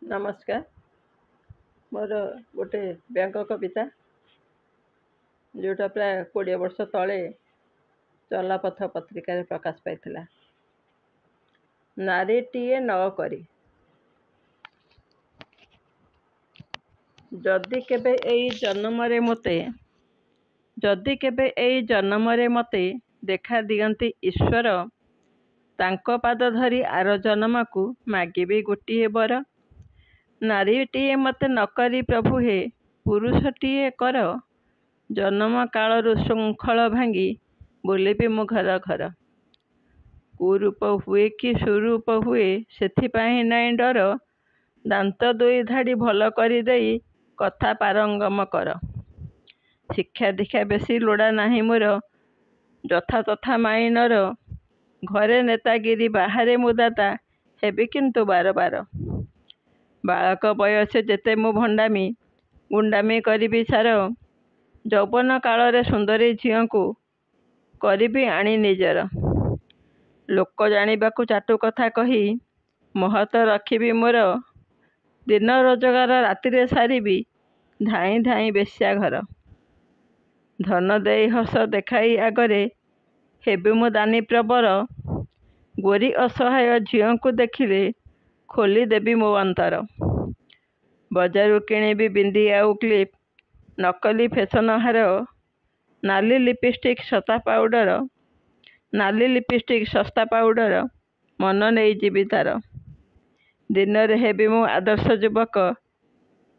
नमस्कार। मोर गोटे बैंक कविता जोटा प्राय 20 वर्ष तले चलापथ पत्रिका प्रकाश पाई। नारीटीए न करी जदि केबे एई जन्मरे मते देखा दियंती ईश्वर, तांको पाद धरी आर जन्म को मागिबी गोटिए बर। नारीटीए मते नकरी प्रभु हे पुरुषटीए कर, जन्म कालरु श्रृंखल भांगी बोलिबी मु घर घर। कुरूप हुए कि सुरूप हुए सेथिपाई नाई डर, दांत दुई धाड़ी भल करी देई कथा पारंगम कर। शिक्षा दीक्षा बेसी लोड़ा नाही मोर, जथा तथा माइनर। घरे नेतागिरी बाहरे मुदाता हेबी किंतु बार बार। बालक बयस जेते मु भंडामी, गुंडामी करिबी सार। यौवन कालरे सुंदरी झियो को करिबी आनी निजर। लोक जानिबाकु चाटु कथा कही महत रखिबी मोर। दिन रोजगार रातिरे सारिबी धाई धाई बेश्या घर। धन देई हस देखाई आगरे हेबी मु दानी प्रबर। गोरी असहाय झियो को देखिले खोली देबी मो अंतर। बजारू किणीबी बिंदी आउ क्लिप, नकली फैशन हार। नाली लिपस्टिक सस्ता पाउडर मन नहीं जीवी तार। दिन रे हेबी मु आदर्श युवक,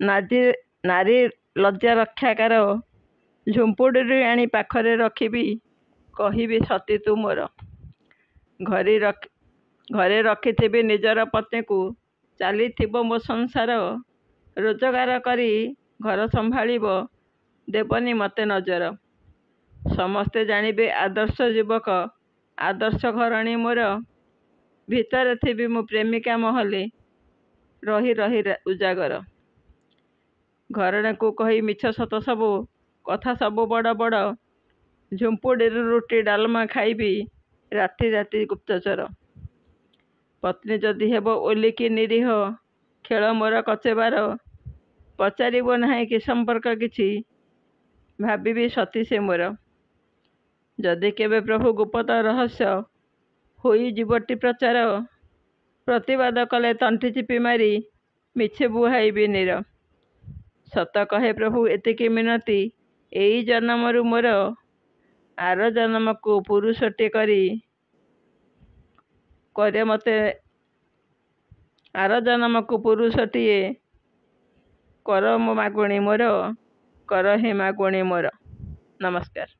नारी लज्जा रक्षाकार। झुंपुड़ी आनी पाखरे रखिबी कहिबी सती तू मोर। घरे रखिथिबी निजर पत्नी को, चलीथिबो मो संसार। रोजगार करी घर संभाळिब देबनी मते नजर। समस्ते जानिबे आदर्श युवक, आदर्श घरणी मोर। भितर थिबी मु प्रेमिका महले रही रही उजागर। घरणे को कही मिछ सत सबु कथा सबु बड़ बड़। झुंपुड़ी रुटी डालमा खाइबी राति राति गुप्तचर। पत्नी जदि हेब ओलिकी निरीह, खेल मोर कचेबार। पचारिब नाही कि संपर्क किछि, भाबिबी सती से मोर। जदि केबे प्रभु गुप्त रहस्य होई जीवटी प्रचार, प्रतिवाद कले तंटी चिपी मारी मिछे बुहाइबी नीर। सत कहे प्रभु एतिकी मिनती, एई जन्मरु मोर आर जन्म को पुरुषटी करी करे मते। आर जन्म को पुरुषटीए कर मो मागुणी मोर, कर हे मागुणी मोर। नमस्कार।